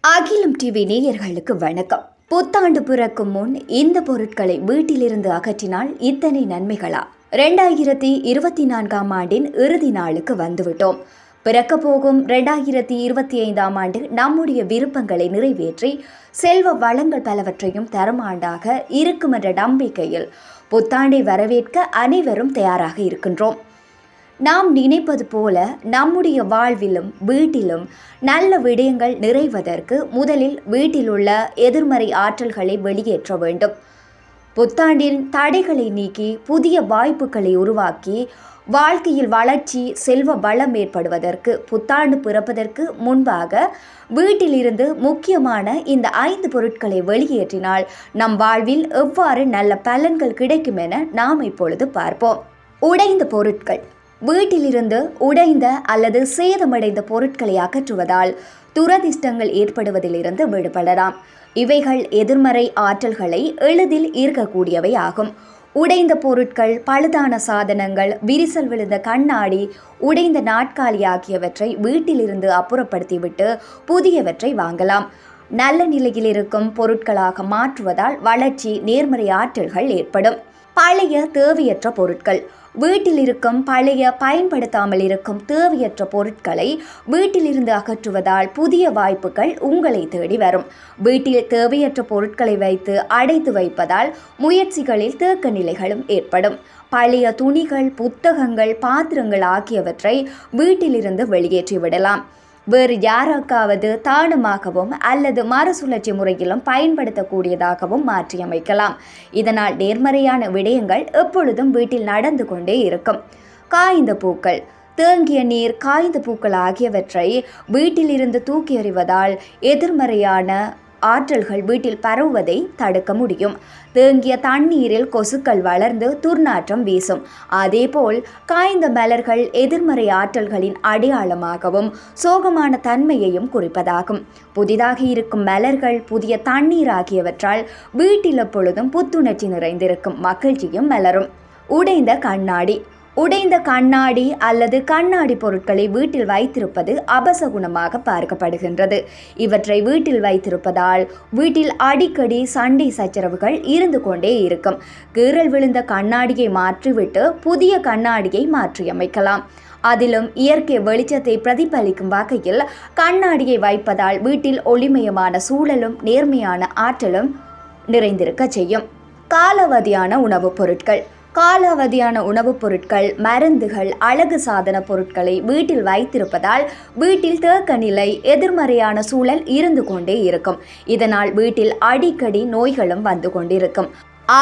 அகிலம் டிவி நேயர்களுக்கு வணக்கம். புத்தாண்டு பிறக்கும் முன் இந்த பொருட்களை வீட்டிலிருந்து அகற்றினால் இத்தனை நன்மைகளா? 2024ஆம் ஆண்டின் இறுதி நாளுக்கு வந்துவிட்டோம். பிறக்க போகும் 2025ஆம் ஆண்டு நம்முடைய விருப்பங்களை நிறைவேற்றி செல்வ வளங்கள் பலவற்றையும் தரும் ஆண்டாக இருக்கும் என்ற நம்பிக்கையில் புத்தாண்டை வரவேற்க அனைவரும் தயாராக இருக்கின்றோம். நாம் நினைப்பது போல நம்முடைய வாழ்விலும் வீட்டிலும் நல்ல விடயங்கள் நிறைவதற்கு முதலில் வீட்டில் உள்ள எதிர்மறை ஆற்றல்களை வெளியேற்ற வேண்டும். புத்தாண்டின் தடைகளை நீக்கி புதிய வாய்ப்புகளை உருவாக்கி வாழ்க்கையில் வளர்ச்சி செல்வ வளம் ஏற்படுவதற்கு புத்தாண்டு பிறப்பதற்கு முன்பாக வீட்டிலிருந்து முக்கியமான இந்த 5 பொருட்களை வெளியேற்றினால் நம் வாழ்வில் எவ்வாறு நல்ல பலன்கள் கிடைக்கும் என நாம் இப்பொழுது பார்ப்போம். உடைந்த பொருட்கள். வீட்டிலிருந்து உடைந்த அல்லது சேதமடைந்த பொருட்களை அகற்றுவதால் துரதிர்ஷ்டங்கள் ஏற்படுவதிலிருந்து விடுபடலாம். இவைகள் எதிர்மறை ஆற்றல்களை எளிதில் ஈர்க்கக்கூடியவை ஆகும். உடைந்த பொருட்கள், பழுதான சாதனங்கள், விரிசல் விழுந்த கண்ணாடி, உடைந்த நாட்காலி ஆகியவற்றை வீட்டிலிருந்து அப்புறப்படுத்திவிட்டு புதியவற்றை வாங்கலாம். நல்ல நிலையில் இருக்கும் பொருட்களாக மாற்றுவதால் வளர்ச்சி, நேர்மறை ஆற்றல்கள் ஏற்படும். பழைய தேவையற்ற பொருட்கள். வீட்டில் இருக்கும் பழைய பயன்படுத்தாமல் இருக்கும் தேவையற்ற பொருட்களை வீட்டிலிருந்து அகற்றுவதால் புதிய வாய்ப்புகள் உங்களை தேடி வரும். வீட்டில் தேவையற்ற பொருட்களை வைத்து அடைத்து வைப்பதால் முயற்சிகளில் தேக்க நிலைகளும் ஏற்படும். பழைய துணிகள், புத்தகங்கள், பாத்திரங்கள் ஆகியவற்றை வீட்டிலிருந்து வெளியேற்றிவிடலாம். வேறு யாருக்காவது தானமாகவும் அல்லது மறுசுழற்சி முறையிலும் பயன்படுத்தக்கூடியதாகவும் மாற்றியமைக்கலாம். இதனால் நேர்மறையான விடயங்கள் எப்பொழுதும் வீட்டில் நடந்து கொண்டே இருக்கும். காய்ந்த பூக்கள். தேங்கிய நீர், காய்ந்த பூக்கள் ஆகியவற்றை வீட்டிலிருந்து தூக்கி எறிவதால் எதிர்மறையான ஆற்றல்கள் வீட்டில் பரவுவதை தடுக்க முடியும். தேங்கிய தண்ணீரில் கொசுக்கள் வளர்ந்து துர்நாற்றம் வீசும். அதேபோல் காய்ந்த மலர்கள் எதிர்மறை ஆற்றல்களின் அடையாளமாகவும் சோகமான தன்மையையும் குறிப்பதாகும். புதிதாக இருக்கும் மலர்கள், புதிய தண்ணீர் ஆகியவற்றால் வீட்டில் எப்பொழுதும் புத்துணர்ச்சி நிறைந்திருக்கும், மகிழ்ச்சியும் மலரும். உடைந்த கண்ணாடி. உடைந்த கண்ணாடி அல்லது கண்ணாடி பொருட்களை வீட்டில் வைத்திருப்பது அபசகுணமாக பார்க்கப்படுகின்றது. இவற்றை வீட்டில் வைத்திருப்பதால் வீட்டில் அடிக்கடி சண்டை சச்சரவுகள் இருந்து கொண்டே இருக்கும். கீறல் விழுந்த கண்ணாடியை மாற்றிவிட்டு புதிய கண்ணாடியை மாற்றியமைக்கலாம். அதிலும் இயற்கை வெளிச்சத்தை பிரதிபலிக்கும் வகையில் கண்ணாடியை வைப்பதால் வீட்டில் ஒளிமயமான சூழலும் நேர்மையான ஆற்றலும் நிறைந்திருக்க செய்யும். காலாவதியான உணவுப் பொருட்கள். காலாவதியான உணவுப் பொருட்கள், மருந்துகள், அழகு சாதன பொருட்களை வீட்டில் வைத்திருப்பதால் வீட்டில் தேக்க நிலை, எதிர்மறையான சூழல் இருந்து கொண்டே இருக்கும். இதனால் வீட்டில் அடிக்கடி நோய்களும் வந்து கொண்டிருக்கும்.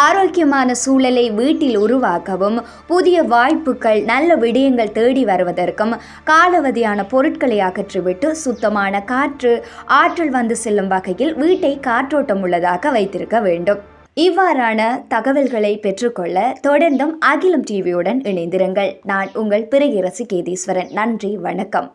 ஆரோக்கியமான சூழலை வீட்டில் உருவாக்கவும் புதிய வாய்ப்புகள், நல்ல விடயங்கள் தேடி வருவதற்கும் காலாவதியான பொருட்களை அகற்றிவிட்டு சுத்தமான காற்று, ஆற்றல் வந்து செல்லும் வகையில் வீட்டை காற்றோட்டம் உள்ளதாக வைத்திருக்க வேண்டும். இவ்வாறான தகவல்களை பெற்றுக்கொள்ள தொடர்ந்தும் அகிலம் டிவியுடன் இணைந்திருங்கள். நான் உங்கள் பிறையரசி கேதீஸ்வரன். நன்றி, வணக்கம்.